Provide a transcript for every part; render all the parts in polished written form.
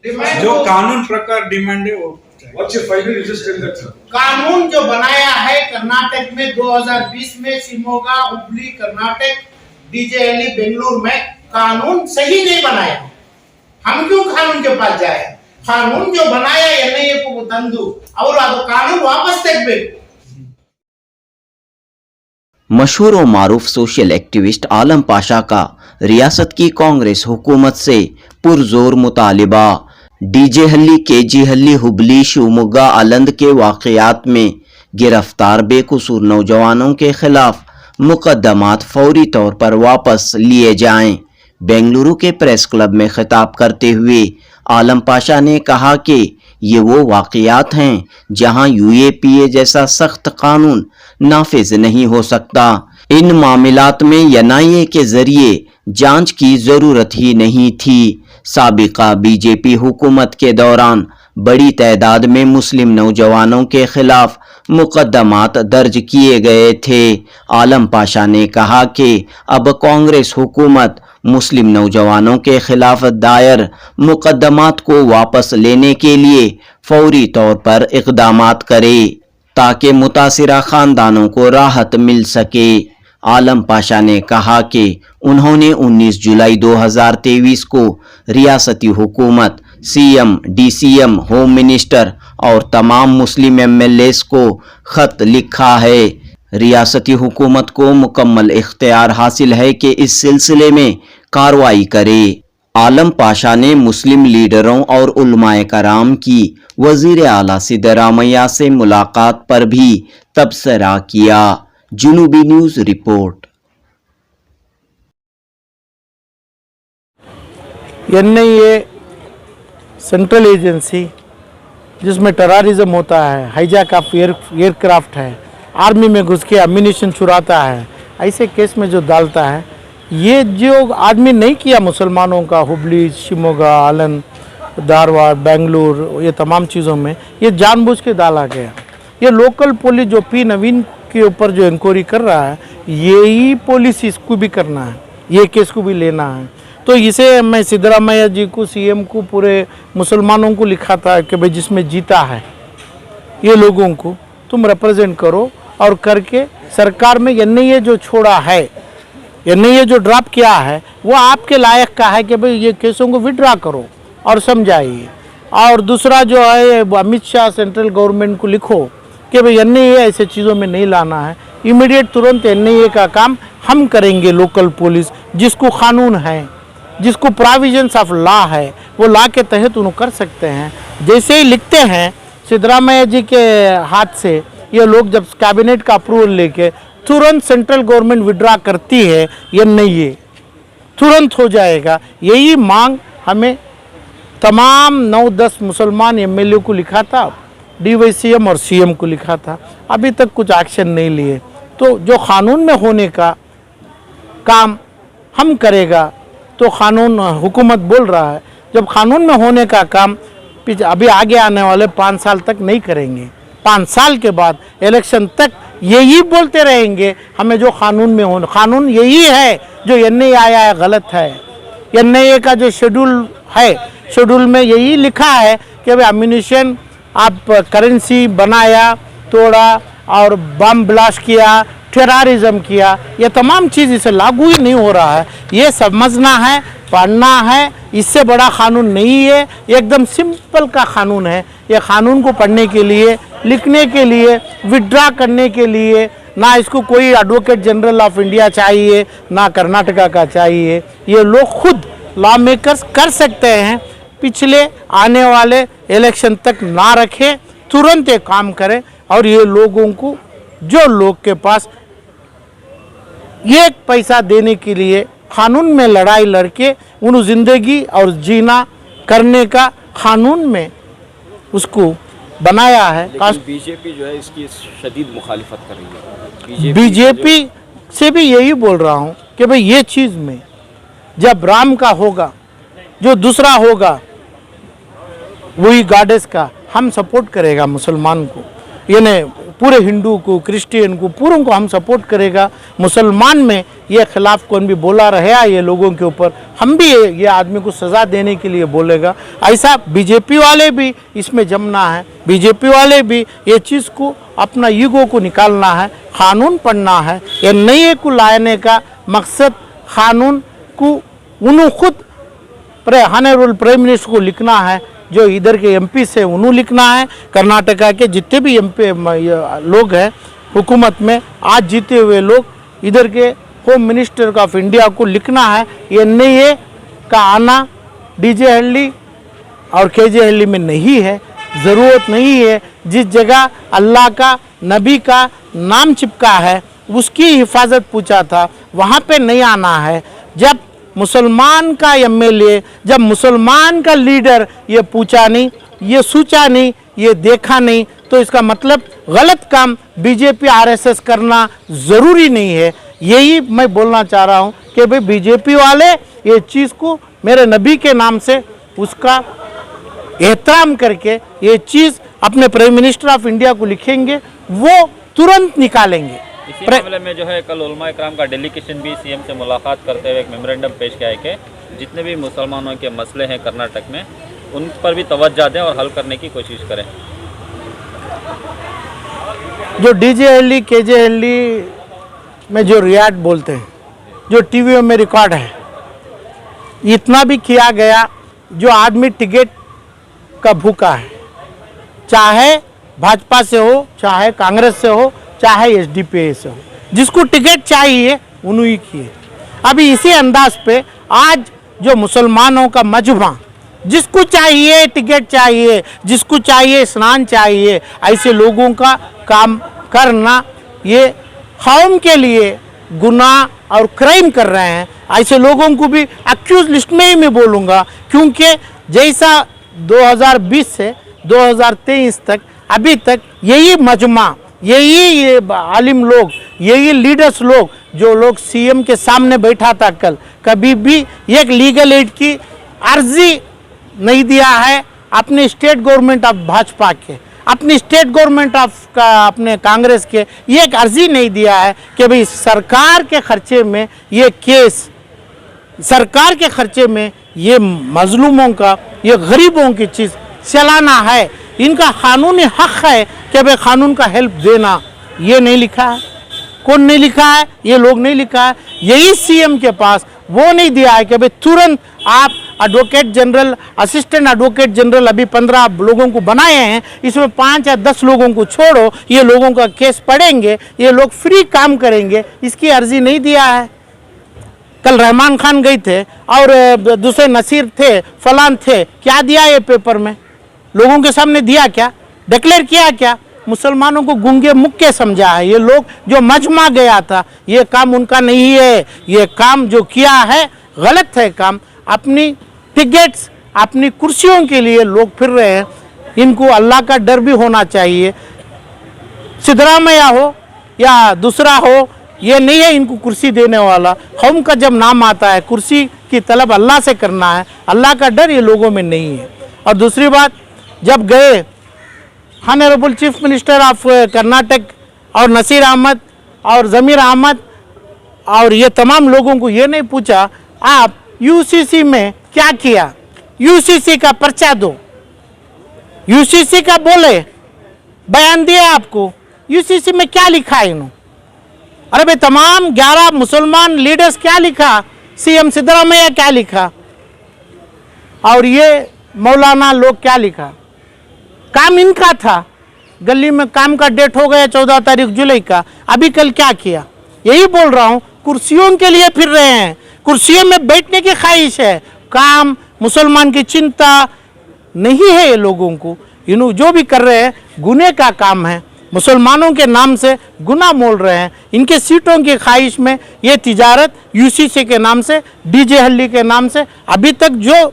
जो कानून प्रकार डिमांड है वो What's your final resistance that sir? कानून जो बनाया है कर्नाटक में 2020 में शिमोगा हुबली कर्नाटक डीजेएलई बेंगलुरु में कानून सही नहीं बनाया। हम क्यों कानून के पास जाए? कानून जो बनाया एनआईए को तंदु और ಅದು कानून वापस ತೆಗೆಬೇಕು। मशहूर और मारूफ सोशल एक्टिविस्ट आलम पाशा का रियासत की कांग्रेस हुकूमत से पुरजोर मुतालिबा। डीजे हल्ली, केजी हल्ली, हुबली, शिवमोगा, आलंद के वाकयात में गिरफ्तार बेकसूर नौजवानों के खिलाफ मुकदमात फौरी तौर पर वापस लिए जाएं। बेंगलुरु के प्रेस क्लब में खिताब करते हुए आलम पाशा ने कहा कि ये वो वाकयात हैं जहां यूएपीए जैसा सख्त कानून नाफिज नहीं हो सकता। इन मामलात में एनआईए के जरिए जांच की जरूरत ही नहीं थी। साबिका बीजेपी हुकूमत के दौरान बड़ी तादाद में मुस्लिम नौजवानों के खिलाफ मुकदमात दर्ज किए गए थे। आलम पाशा ने कहा कि अब कांग्रेस हुकूमत मुस्लिम नौजवानों के खिलाफ दायर मुकदमात को वापस लेने के लिए फौरी तौर पर इक़दामात करे ताकि मुतासिरा खानदानों को राहत मिल सके। आलम पाशा ने कहा कि उन्होंने 19 जुलाई 2023 को रियासती हुकूमत, सीएम, डीसीएम, होम मिनिस्टर और तमाम मुस्लिम एमएलएस को खत लिखा है। रियासती हुकूमत को मुकम्मल इख्तियार हासिल है कि इस सिलसिले में कार्रवाई करे। आलम पाशा ने मुस्लिम लीडरों और उलमाए कराम की वजीर आला सिद्धरामैया से मुलाकात पर भी तबसरा किया। जुनूबी news report. NIA central agency जिसमें टेररिज्म होता है, हाईजैक ऑफ एयरक्राफ्ट है, आर्मी में घुस के अम्यूनिशन चुराता है, ऐसे केस में जो डालता है, ये जो आदमी नहीं किया मुसलमानों का हुबली, शिमोगा, आलंद, धारवाड़, बेंगलुरु, ये तमाम चीज़ों में ये जानबूझ के डाला गया। ये लोकल पुलिस जो पी नवीन के ऊपर जो इंक्वायरी कर रहा है, यही पुलिस इसको भी करना है, ये केस को भी लेना है। तो इसे मैं सिद्धरामैया जी को, सीएम को, पूरे मुसलमानों को लिखा था कि भाई जिसमें जीता है ये लोगों को तुम रिप्रेजेंट करो और करके सरकार में एनआईए जो छोड़ा है, एनआईए जो ड्रॉप किया है, वो आपके लायक का है कि भाई ये केसों को विड्रा करो और समझाइए। और दूसरा जो है अमित शाह सेंट्रल गवर्नमेंट को लिखो कि भाई एनआईए ऐसे चीज़ों में नहीं लाना है, इमीडिएट तुरंत एनआईए का काम हम करेंगे। लोकल पुलिस जिसको कानून है, जिसको प्रोविजंस ऑफ लॉ है, वो लॉ के तहत उन्हें कर सकते हैं। जैसे ही लिखते हैं सिद्धरामैया जी के हाथ से, ये लोग जब कैबिनेट का अप्रूवल लेके तुरंत सेंट्रल गवर्नमेंट विड्रा करती है, एनआईए तुरंत हो जाएगा। यही मांग हमें तमाम 9-10 मुसलमान एमएलए को लिखा था, डीवाईसीएम और सीएम को लिखा था, अभी तक कुछ एक्शन नहीं लिए। तो जो कानून में होने का काम हम करेगा, तो कानून हुकूमत बोल रहा है, जब कानून में होने का काम अभी आगे आने वाले 5 साल तक नहीं करेंगे, 5 साल के बाद इलेक्शन तक यही बोलते रहेंगे हमें जो कानून में होना, कानून यही है जो एनआईए आया है गलत है। एनआईए का जो शेड्यूल है, शेड्यूल में यही लिखा है कि भाई अम्यूनिशन, आप करेंसी बनाया, तोड़ा और बम ब्लास्ट किया, टेररिज्म किया, ये तमाम चीज़ इसे लागू ही नहीं हो रहा है। ये समझना है, पढ़ना है, इससे बड़ा कानून नहीं है, एकदम सिंपल का कानून है। ये कानून को पढ़ने के लिए, लिखने के लिए, विड्रा करने के लिए ना इसको कोई एडवोकेट जनरल ऑफ इंडिया चाहिए, ना कर्नाटका का चाहिए, ये लोग खुद लॉ मेकर्स कर सकते हैं। पिछले आने वाले इलेक्शन तक ना रखें, तुरंत ये काम करें और ये लोगों को, जो लोग के पास एक पैसा देने के लिए कानून में लड़ाई लड़के उन जिंदगी और जीना करने का कानून में उसको बनाया है। बीजेपी जो है इसकी शदीद मुखालिफत कर रही है। बीजेपी से भी यही बोल रहा हूँ कि भाई ये चीज़ में जब राम का होगा, जो दूसरा होगा वही गॉडेस का, हम सपोर्ट करेगा मुसलमान को। ये नहीं पूरे हिंदू को, क्रिश्चियन को, पूरों को हम सपोर्ट करेगा। मुसलमान में ये खिलाफ कौन भी बोला रहा ये लोगों के ऊपर, हम भी ये आदमी को सज़ा देने के लिए बोलेगा। ऐसा बीजेपी वाले भी इसमें जमना है, बीजेपी वाले भी ये चीज़ को अपना ईगो को निकालना है, कानून पढ़ना है। ये नए को लाने का मकसद कानून को उन्होंने खुद हानरेबल प्राइम मिनिस्टर को लिखना है, जो इधर के एमपी से उन्होंने लिखना है, कर्नाटका के जितने भी एमपी लोग हैं हुकूमत में आज जीते हुए लोग, इधर के होम मिनिस्टर ऑफ इंडिया को लिखना है। ये नए का आना डीजे हल्ली और केजे हल्ली में नहीं है, ज़रूरत नहीं है। जिस जगह अल्लाह का, नबी का नाम चिपका है, उसकी हिफाजत पूछा था, वहाँ पे नहीं आना है। जब मुसलमान का एमएलए, जब मुसलमान का लीडर ये पूछा नहीं, ये सोचा नहीं, ये देखा नहीं, तो इसका मतलब गलत काम बीजेपी आरएसएस करना ज़रूरी नहीं है। यही मैं बोलना चाह रहा हूँ कि भाई बीजेपी वाले ये चीज़ को मेरे नबी के नाम से उसका एहतराम करके ये चीज़ अपने प्राइम मिनिस्टर ऑफ इंडिया को लिखेंगे, वो तुरंत निकालेंगे। इसी मामले में जो है कल उलमा इकराम का डेलीगेशन भी सीएम से मुलाकात करते हुए एक मेमोरेंडम पेश किया है कि जितने भी मुसलमानों के मसले हैं कर्नाटक में, उन पर भी तवज्जो दें और हल करने की कोशिश करें। जो डीजे हल्ली, केजे हल्ली में जो रियाट बोलते हैं, जो टीवी में रिकॉर्ड है, इतना भी किया गया। जो आदमी टिकट का भूखा है, चाहे भाजपा से हो, चाहे कांग्रेस से हो, चाहे एसडीपीआई से हो, जिसको टिकट चाहिए उन्हीं किए। अभी इसी अंदाज पे आज जो मुसलमानों का मजमा, जिसको चाहिए टिकट चाहिए, जिसको चाहिए स्नान चाहिए, ऐसे लोगों का काम करना ये कौम के लिए गुनाह और क्राइम कर रहे हैं। ऐसे लोगों को भी एक्यूज लिस्ट में ही मैं बोलूँगा, क्योंकि जैसा 2020 से 2023 तक अभी तक यही मजमा, यही आलिम लोग, यही लीडर्स लोग, जो लोग सीएम के सामने बैठा था कल, कभी भी एक लीगल एड की अर्जी नहीं दिया है अपने स्टेट गवर्नमेंट ऑफ भाजपा के, अपनी स्टेट गवर्नमेंट ऑफ का अपने कांग्रेस के, ये एक अर्जी नहीं दिया है कि भाई सरकार के खर्चे में ये केस, सरकार के खर्चे में ये मजलूमों का, ये गरीबों की चीज़ चलाना है। इनका कानूनी हक है कि भाई कानून का हेल्प देना। ये नहीं लिखा है, कौन नहीं लिखा है? ये लोग नहीं लिखा है। यही सीएम के पास वो नहीं दिया है कि भाई तुरंत आप advocate general, assistant advocate general अभी 15 लोगों को बनाए हैं, इसमें 5 या 10 लोगों को छोड़ो, ये लोगों का केस पढ़ेंगे, ये लोग फ्री काम करेंगे, इसकी अर्जी नहीं दिया है। कल रहमान खान गए थे और दूसरे नसीर थे, फलान थे, क्या दिया ये पेपर में? लोगों के सामने दिया क्या? डिक्लेयर किया क्या? मुसलमानों को गूंगे मुक्के समझा है। ये लोग जो मजमा गया था, ये काम उनका नहीं है। ये काम जो किया है गलत है काम। अपनी टिकट्स, अपनी कुर्सियों के लिए लोग फिर रहे हैं। इनको अल्लाह का डर भी होना चाहिए। सिद्धरामैया हो या दूसरा हो, ये नहीं है इनको कुर्सी देने वाला। कौम का जब नाम आता है, कुर्सी की तलब अल्लाह से करना है, अल्लाह का डर ये लोगों में नहीं है। और दूसरी बात, जब गए honourable chief minister of Karnataka और नसीर अहमद और ज़मीर अहमद और ये तमाम लोगों को ये नहीं पूछा आप यूसीसी में क्या किया, यूसीसी का पर्चा दो, यूसीसी का बोले बयान दिया आपको, यूसीसी में क्या लिखा है इन्होंने? अरे भाई तमाम 11 मुसलमान लीडर्स क्या लिखा, सीएम सिद्धरामैया क्या लिखा और ये मौलाना लोग क्या लिखा? काम इनका था। गली में काम का डेट हो गया 14 तारीख जुलाई का, अभी कल क्या किया? यही बोल रहा हूँ, कुर्सियों के लिए फिर रहे हैं, कुर्सियों में बैठने की ख्वाहिश है। काम मुसलमान की चिंता नहीं है ये लोगों को। इन्हों जो भी कर रहे हैं गुने का काम है, मुसलमानों के नाम से गुना मोल रहे हैं। इनके सीटों की ख्वाहिश में ये तिजारत यूसीसी के नाम से, डीजे हल्ली के नाम से अभी तक जो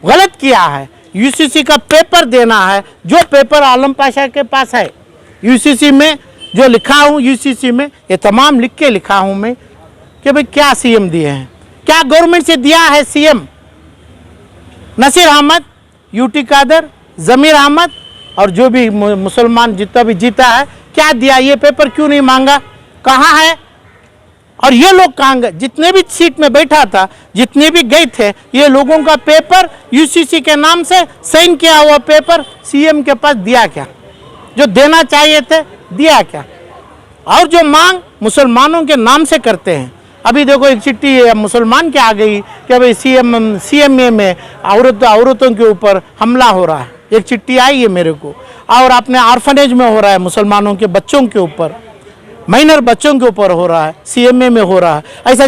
गलत किया है, यूसीसी का पेपर देना है, जो पेपर आलम पाशा के पास है, यूसीसी में जो लिखा हूँ, यूसीसी में ये तमाम लिख के लिखा हूँ मैं कि भाई क्या सीएम दिए हैं, क्या गवर्नमेंट से दिया है सीएम। नसीर अहमद, यूटी कादर, ज़मीर अहमद और जो भी मुसलमान जितना भी जीता है, क्या दिया, ये पेपर क्यों नहीं मांगा, कहाँ है? और ये लोग कहाँ गए? जितने भी सीट में बैठा था, जितने भी गए थे, ये लोगों का पेपर यूसीसी के नाम से साइन किया हुआ पेपर सीएम के पास दिया क्या? जो देना चाहिए थे दिया क्या? और जो मांग मुसलमानों के नाम से करते हैं। अभी देखो एक चिट्ठी मुसलमान के आ गई कि भाई सीएमए में औरतों के ऊपर हमला हो रहा है, एक चिट्ठी आई है मेरे को। और अपने ऑर्फनेज में हो रहा है, मुसलमानों के बच्चों के ऊपर, माइनर बच्चों के ऊपर हो रहा है, सीएमए में हो रहा है। ऐसा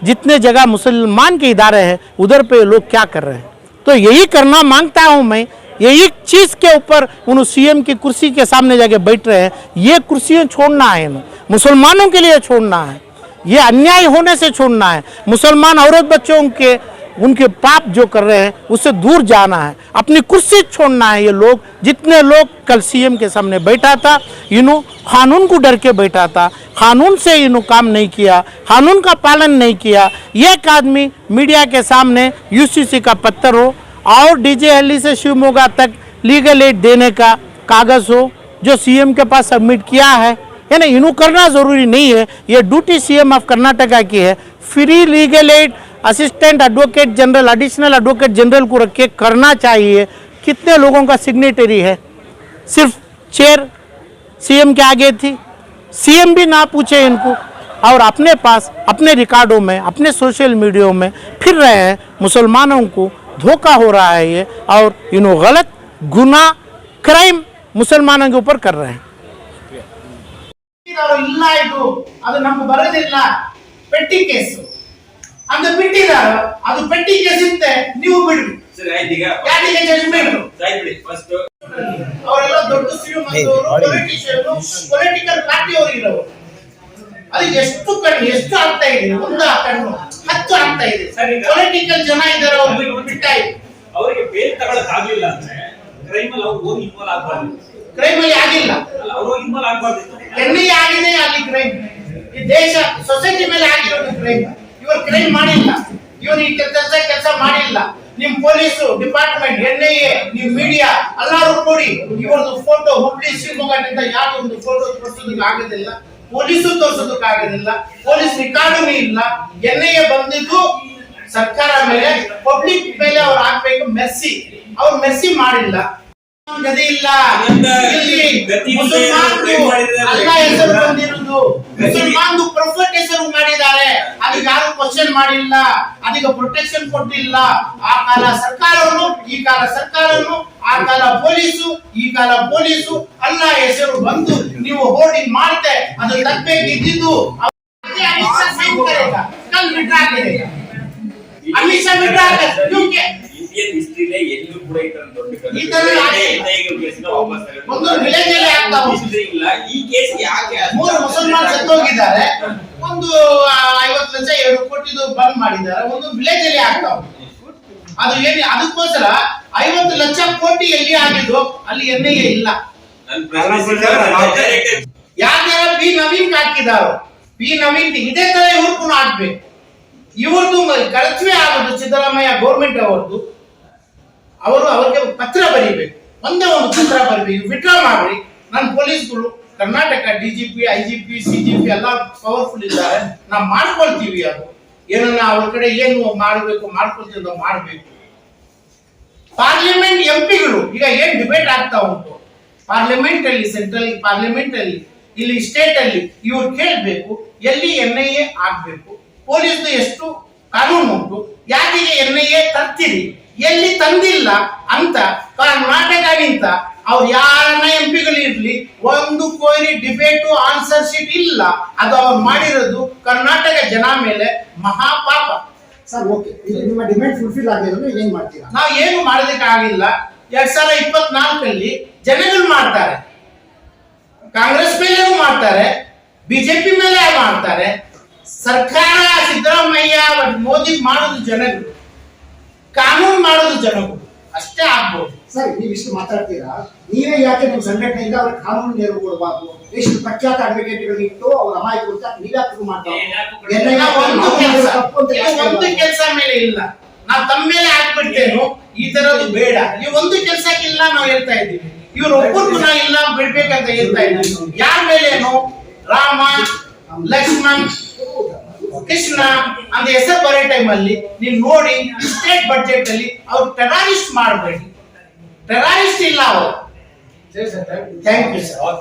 जितने जगह मुसलमान के इदारे हैं उधर पे लोग क्या कर रहे हैं? तो यही करना मांगता हूँ मैं, यही चीज़ के ऊपर उन सीएम की कुर्सी के सामने जाके बैठ रहे हैं। ये कुर्सियाँ छोड़ना है ना, मुसलमानों के लिए छोड़ना है, ये अन्याय होने से छोड़ना है। मुसलमान औरत बच्चों के उनके पाप जो कर रहे हैं उससे दूर जाना है, अपनी कुर्सी छोड़ना है। ये लोग जितने लोग कल सीएम के सामने बैठा था, इन्हों कानून को डर के बैठा था, कानून से इन्हों काम नहीं किया, कानून का पालन नहीं किया। एक आदमी मीडिया के सामने यूसीसी का पत्थर हो और डीजे हल्ली से शिवमोगा तक लीगल एड देने का कागज़ हो जो सीएम के पास सबमिट किया है ना, इन्हों करना ज़रूरी नहीं है। ये ड्यूटी सीएम ऑफ कर्नाटका की है। Free legal aid assistant advocate general, additional advocate general को रख के करना चाहिए। कितने लोगों का सिग्नेटरी है? सिर्फ चेयर सीएम के आगे थी, सीएम भी ना पूछे इनको, और अपने पास अपने रिकॉर्डों में अपने सोशल मीडिया में फिर रहे हैं। मुसलमानों को धोखा हो रहा है ये, और इन्हों गलत गुनाह क्राइम मुसलमानों के ऊपर कर रहे हैं। ಇಲ್ಲ ಇದು ಅದು ನಮ್ಗೆ ಬರೋದಿಲ್ಲ, ಪೆಟ್ಟಿ ಕೇಸು ಅಂತ ಬಿಟ್ಟಿದ್ದಾರೆ. ಅದು ಪೆಟ್ಟಿ ಕೇಸ್ ಇತ್ತೆ, ನೀವು ಬಿಡ್ರಿ ಯಾರಿಗೆ ಜಡ್ಜ್ಮೆಂಟ್. ಅವರೆಲ್ಲ ದೊಡ್ಡ ಶ್ರೀಮಂತರು, ಪೊಲಿಟಿಕಲ್ ಪಾರ್ಟಿ ಅವರು ಇರೋರು. ಅದು ಎಷ್ಟು ಕಣ್ಣು ಎಷ್ಟು ಆಗ್ತಾ ಇದೆ, ಒಂದು ಕಣ್ಣು 10 ಆಗ್ತಾ ಇದೆ. ಪೊಲಿಟಿಕಲ್ ಜನ ಇದ್ದಾರೆ, ಅವ್ರು ಬಿಟ್ಟಾಯ್ತು. ಅವರಿಗೆ ಬೇಲ್ ತಗೊಳಕ್ ಆಗ್ಲಿಲ್ಲ ಅಂದ್ರೆ ಕ್ರೈಮ್ ಅಲ್ಲಿ ಅವ್ರು ಹೋಗಿ ಇನ್ವಾಲ್ವ್ ಆಗಬಾರ್ದು. ಕ್ರೈಮ್ ಅಲ್ಲಿ ಆಗಿಲ್ಲ, ಅವರು ಇನ್ವಾಲ್ವ್ ಆಗಬಾರ್ದು. ಎನ್ಐಎ ಆಗಿದೆ ಅಲ್ಲಿ ಕ್ರೈಮ್. ಈ ದೇಶ ಸೊಸೈಟಿ ಮೇಲೆ ಆಗಿರೋದು ಕ್ರೈಮ್. ಇವರು ಕ್ರೈಮ್ ಮಾಡಿಲ್ಲ, ಇವರು ಈ ಕೆಲಸ ಮಾಡಿಲ್ಲ. ನಿಮ್ ಪೊಲೀಸು ಡಿಪಾರ್ಟ್ಮೆಂಟ್, ಎನ್ಐಎ, ನಿಮ್ ಮೀಡಿಯಾ ಎಲ್ಲರೂ ಕೂಡಿ ಇವ್ರದ್ದು ಫೋಟೋ ಹುಬ್ಳಿ ಶಿವಮೊಗ್ಗದಿಂದ ಯಾರು ಒಂದು ಫೋಟೋ ತೋರಿಸೋದಕ್ಕೆ ಆಗೋದಿಲ್ಲ, ಪೊಲೀಸು ತೋರಿಸೋದಕ್ಕೆ ಆಗೋದಿಲ್ಲ, ಪೊಲೀಸ್ ರಿಕಾರ್ಡು ಇಲ್ಲ. ಎನ್ಐಎ ಬಂದಿದ್ದು ಸರ್ಕಾರ ಮೇಲೆ, ಪಬ್ಲಿಕ್ ಮೇಲೆ ಅವ್ರು ಹಾಕ್ಬೇಕು ಮೆಸ್ಸಿ. ಅವ್ರು ಮೆಸ್ಸಿ ಮಾಡಿಲ್ಲ. ಗತಿ ಇಲ್ಲ. ಅಲ್ಲ ಹೆಸರು ಬಂದಿರುವುದು ಮುಸಲ್ಮಾನ್ದು ಪ್ರೊಫೆಟ್ ಹೆಸರು ಮಾಡಿದ್ದಾರೆ. ಅದಕ್ಕೆ ಯಾರು ಕ್ವಶನ್ ಮಾಡಿಲ್ಲ, ಅದಕ್ಕೆ ಪ್ರೊಟೆಕ್ಷನ್ ಕೊಟ್ಟಿಲ್ಲ. ಆ ಕಾಲ ಸರ್ಕಾರವನ್ನು, ಈ ಕಾಲ ಸರ್ಕಾರವನ್ನು, ಆ ಕಾಲ ಪೊಲೀಸು, ಈ ಕಾಲ ಪೊಲೀಸು ಅಲ್ಲ ಹೆಸರು ಬಂದು ನೀವು ಹೋರ್ಡಿಂಗ್ ಮಾಡ್ತೆ. ಅದು ತಪ್ಪಬೇಕಿದ್ದು ಅಮಿತ್ ಶಾ ಸೈನ್ ಕರೆगा, कल विड्रा करेगा, अमित शाह विड्रा कर, क्योंकि ಇಂಡಿಯನ್ ಹಿಸ್ಟರಿಲೇ ಎಲ್ಲೂ ಕೂಡ ಈ ತರ ಒಂದು ವಿಲೇಜ್ ಅಲ್ಲಿ ಆಗ್ತಾವ ಇಲ್ಲ. ಈ ಕೇಸ್ ಯಾಕೆ 3 ಮುಸಲ್ಮಾನ್ ಸತ್ತೋಗಿದ್ದಾರೆ, ಒಂದು 50 ಲಕ್ಷ 2 ಕೋಟಿದು ಬಂದ್ ಮಾಡಿದ್ದಾರೆ, ಒಂದು ವಿಲೇಜ್ ಅಲ್ಲಿ ಆಗ್ತಾವ. ಅದು ಏನು? ಅದಕ್ಕೋಸ್ಕರ 50 ಲಕ್ಷ ಕೋಟಿ ಎಲ್ಲಿ ಆಗಿದ್ದು ಅಲ್ಲಿ ಎನ್ಐಎ ಇಲ್ಲ. ಯಾರ್ಯಾರ ಪಿ ನವೀನ್ ಹಾಕಿದಾರೋ, ಪಿ ನವೀನ್ ಇದೇ ತರ ಇವ್ರಿಗೂ ಆಗ್ಬೇಕು. ಇವ್ರದ್ದು ಕಳಚುವೆ ಆಗೋದು ಸಿದ್ದರಾಮಯ್ಯ ಗೌರ್ಮೆಂಟ್ ಅವರದ್ದು. ಅವರು ಅವ್ರಿಗೆ ಪತ್ರ ಬರೀಬೇಕು, ಒಂದೇ ಒಂದು ಪತ್ರ ಬರೀಬೇಕು, ವಿಡ್ರಾ ಮಾಡ್ರಿ. ನನ್ನ ಪೊಲೀಸ್ಗಳು ಕರ್ನಾಟಕ ಡಿಜಿಪಿ, ಐಜಿಪಿ, ಸಿಜಿಪಿ ಎಲ್ಲ ಪವರ್ಫುಲ್ ಇದ್ದಾರೆ, ನಾವು ಮಾಡ್ಕೊಳ್ತೀವಿ. ಅದು ಏನನ್ನ ಅವ್ರ ಕಡೆ ಏನು ಮಾಡಬೇಕು ಮಾಡ್ಕೊಳ್ತೀವಿ, ನಾವು ಮಾಡಬೇಕು. ಪಾರ್ಲಿಮೆಂಟ್ ಎಂಪಿಗಳು ಈಗ ಏನ್ ಡಿಬೇಟ್ ಆಗ್ತಾ ಉಂಟು ಪಾರ್ಲಿಮೆಂಟ್ ಅಲ್ಲಿ, ಸೆಂಟ್ರಲ್ ಪಾರ್ಲಿಮೆಂಟ್ ಅಲ್ಲಿ, ಇಲ್ಲಿ ಸ್ಟೇಟ್ ಅಲ್ಲಿ, ಇವ್ರು ಕೇಳಬೇಕು ಎಲ್ಲಿ ಎನ್ಐಎ ಆಗ್ಬೇಕು, ಪೊಲೀಸ್ ಎಷ್ಟು ಕಾನೂನು ಉಂಟು, ಯಾಕೆ ಎನ್ಐಎ ತರ್ತೀರಿ, ಎಲ್ಲಿ ತಂದಿಲ್ಲ ಅಂತ. ಕರ್ನಾಟಕದಿಂದ ಅವ್ರು ಯಾರನ್ನ ಎಂಪಿಗಳು ಇರ್ಲಿ, ಒಂದು ಕೊಯ್ರಿ ಡಿಬೇಟು ಆನ್ಸರ್ ಶೀಟ್ ಇಲ್ಲ. ಅದು ಅವ್ರು ಮಾಡಿರೋದು ಕರ್ನಾಟಕ ಜನ ಮೇಲೆ ಮಹಾಪಾಪ. ಸರ್ ಓಕೆ, ನಿಮ್ಮ ಡಿಮ್ಯಾಂಡ್ ಫುಲ್ಫಿಲ್ ಆಗಿರೋದು ಏನ್ ಮಾಡ್ತೀರಾ? ನಾವು ಏನು ಮಾಡೋದಕ್ಕೆ ಆಗಿಲ್ಲ. 2024 ಜನಗಳು ಮಾಡ್ತಾರೆ, ಕಾಂಗ್ರೆಸ್ ಮೇಲೆ ಮಾಡ್ತಾರೆ, ಬಿಜೆಪಿ ಮೇಲೆ ಮಾಡ್ತಾರೆ. ಸರ್ಕಾರ ಸಿದ್ದರಾಮಯ್ಯ ಮೋದಿ ಮಾಡೋದು ಜನಗಳು, ಕಾನೂನು ಮಾಡೋದು ಜನಗಳು, ಅಷ್ಟೇ ಆಗ್ಬೋದು. ಸರ್ ನೀವು ಇಷ್ಟು ಮಾತಾಡ್ತೀರಾ, ನೀವೇ ಯಾಕೆ ನಿಮ್ಮ ಸಂಘಟನೆಯಿಂದ ಅವ್ರ ಕಾನೂನು ನೆರವು ಕೊಡಬಾರ್ದು? ಎಷ್ಟು ಪ್ರಖ್ಯಾತ ಅಡ್ವೊಕೇಟ್ಗಳು ಇಟ್ಟು ಅವ್ರ ಅಮಾಯಕ ನೀವ್ಯಾಕೆ ಮಾಡ್ತಾರೆ? ಒಂದು ಕೆಲಸ ಮೇಲೆ ಇಲ್ಲ, ನಾವು ತಮ್ಮ ಮೇಲೆ ಹಾಕ್ಬಿಡ್ತೇನೋ, ಈ ತರದ್ದು ಬೇಡ. ಈ ಒಂದು ಕೆಲಸಕ್ಕಿಲ್ಲ ನಾವು ಹೇಳ್ತಾ ಇದ್ದೀವಿ. ಇವರು ಒಬ್ಬರು ಇಲ್ಲ ಬಿಡ್ಬೇಕಂತ ಹೇಳ್ತಾ ಇದ್ದಾರೆ. ಯಾರ ಮೇಲೇನು ರಾಮ ಲಕ್ಷ್ಮಣ್ ಕೃಷ್ಣ ಅಂತ ಹೆಸರು ಬರೋ ಟೈಮಲ್ಲಿ ನೀವು ನೋಡಿ ಸ್ಟೇಟ್ ಬಡ್ಜೆಟ್ ಅಲ್ಲಿ ಅವ್ರು ಟೆರರಿಸ್ಟ್ ಮಾಡಬೇಡಿ, ಟೆರರಿಸ್ಟ್ ಇಲ್ಲ ಅವರು. Thank you sir.